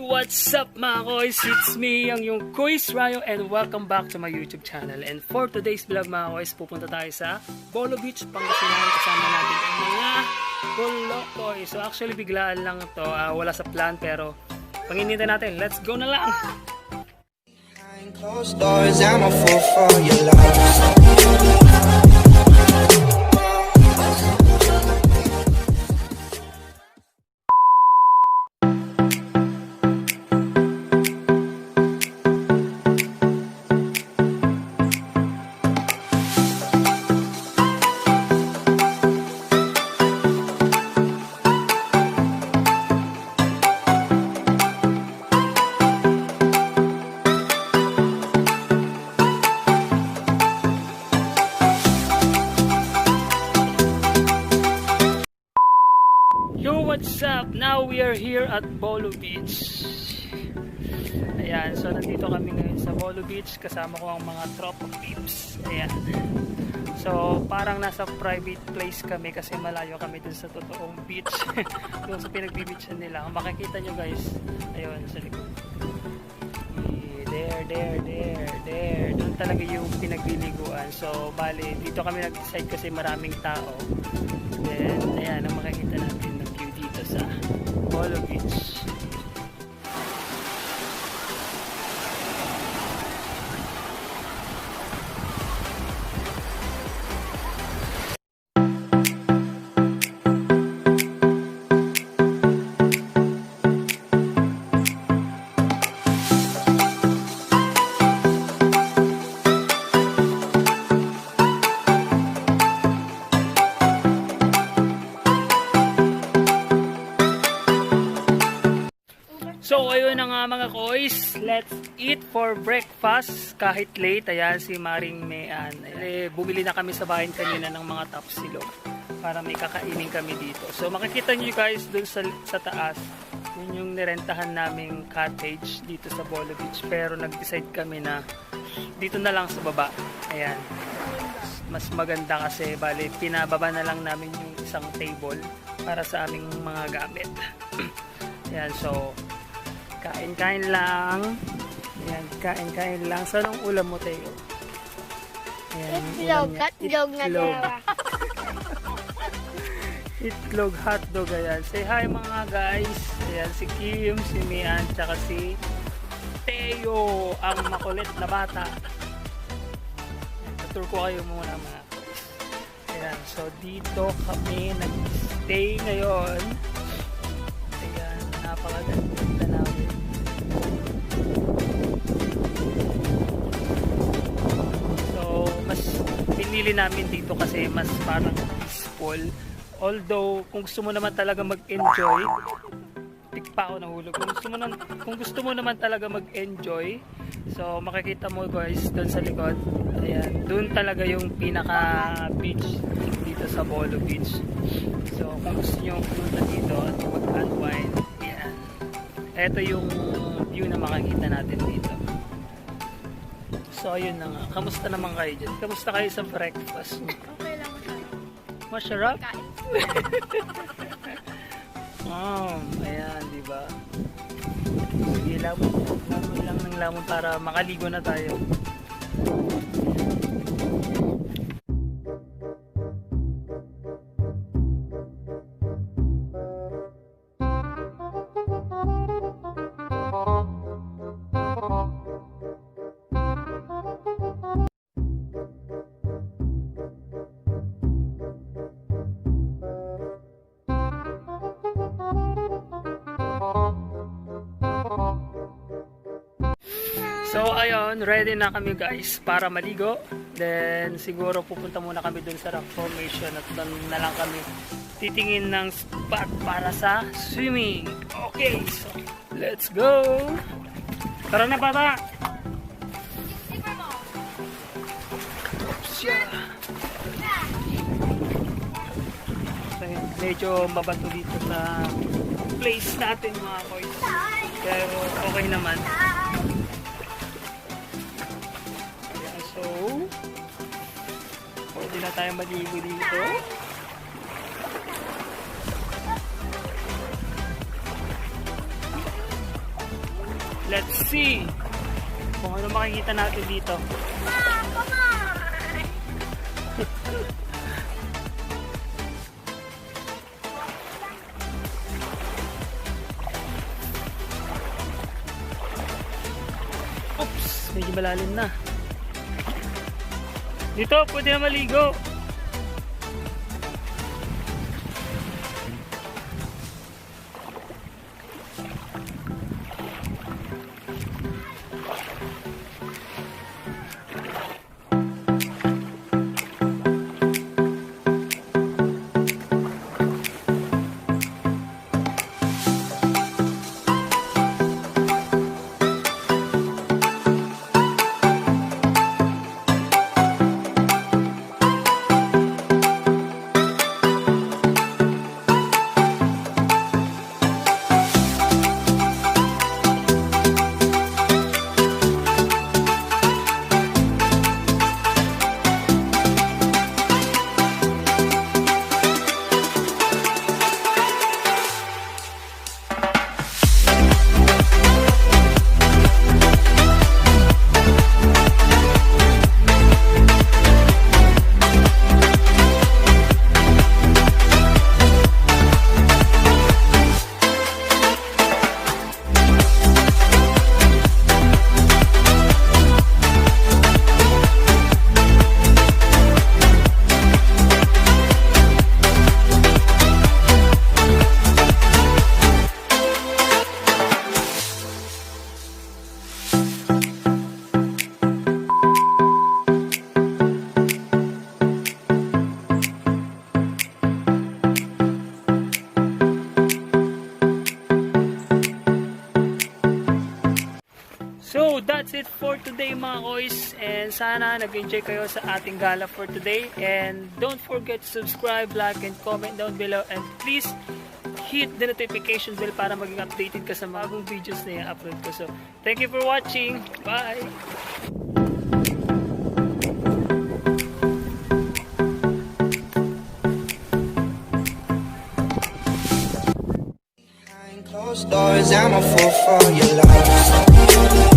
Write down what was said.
What's up mga koys? It's me, ang yung Koys Rayo, and welcome back to my YouTube channel. And for today's vlog mga koys, pupunta tayo sa Bolo Beach, Pangasinan. Kasama natin ang mga Bolo koys. So actually biglaan lang to, wala sa plan, pero panginitan natin. Let's go na lang! Closed doors, I'm a fool for your love. Yo, what's up? Now we are here at Bolo Beach. Ayan, so nandito kami ngayon sa Bolo Beach. Kasama ko ang mga tropa peeps. Ayan. So parang nasa private place kami kasi malayo kami dun sa totoong beach. Doon sa pinagbibeachan nila. Kung makikita nyo guys, ayun sa likod. There. Doon talaga yung pinagliliguan. So bali, dito kami nag-decide kasi maraming tao. Then ayan, ang makikita natin na view dito sa Bolo Beach. So ayun na nga mga koys, let's eat for breakfast kahit late. Ayan si Maring Mayan, bumili na kami sa bahay kanina ng mga tapsilog para may kakainin kami dito. So makikita nyo guys dun sa taas, yun yung nirentahan naming cottage dito sa Bolo Beach, pero nag-decide kami na dito na lang sa baba. Ayan, mas maganda kasi bali pinababa na lang namin yung isang table para sa aming mga gamit. Ayan, so kain-kain lang. Ayan, kain-kain lang. So, anong ulam mo, Teo? Ayan, Itlog na dalawa. Itlog, hotdog, ayan. Say hi mga guys. Ayan, si Kim, si Mian, tsaka si Teo, ang makulit na bata. Ayan, tutur ko kayo muna mga guys. Ayan, so dito kami nag-stay ngayon. Ayan, napakaganda namin. So, mas pinili namin dito kasi mas parang peaceful. Although, kung gusto mo naman talaga mag-enjoy, tikpa ako nahulog. Kung gusto mo naman talaga mag-enjoy, so makikita mo guys doon sa likod. Ayan, doon talaga yung pinaka-beach dito sa Bolo Beach. So, kung gusto nyo pumunta dito at mag-unwind, ayan. Ito yung view na makikita natin dito. So, ayun na nga. Kamusta naman kayo dyan? Kamusta kayo sa breakfast? Okay lang siya. Masarap? Ayan, diba? Sige, lamon lang ng lamon para makaligo na tayo. So ayun, ready na kami guys para maligo. Then siguro pupunta muna kami dun sa rock formation at doon na lang kami titingin ng spot para sa swimming. Okay, so let's go! Tara na bata! So, medyo mabato dito sa place natin mga koys, pero okay naman. So, pwede na tayo maligo dito. Let's see kung ano makikita natin dito. Oops, medyo malalim na. Dito, pwede na maligo. So, that's it for today mga koys. And sana nag-enjoy kayo sa ating gala for today. And don't forget to subscribe, like, and comment down below. And please hit the notification bell para maging updated ka sa bagong videos na i-upload ko. So, thank you for watching. Bye! Behind closed doors, I'm a fool for your love.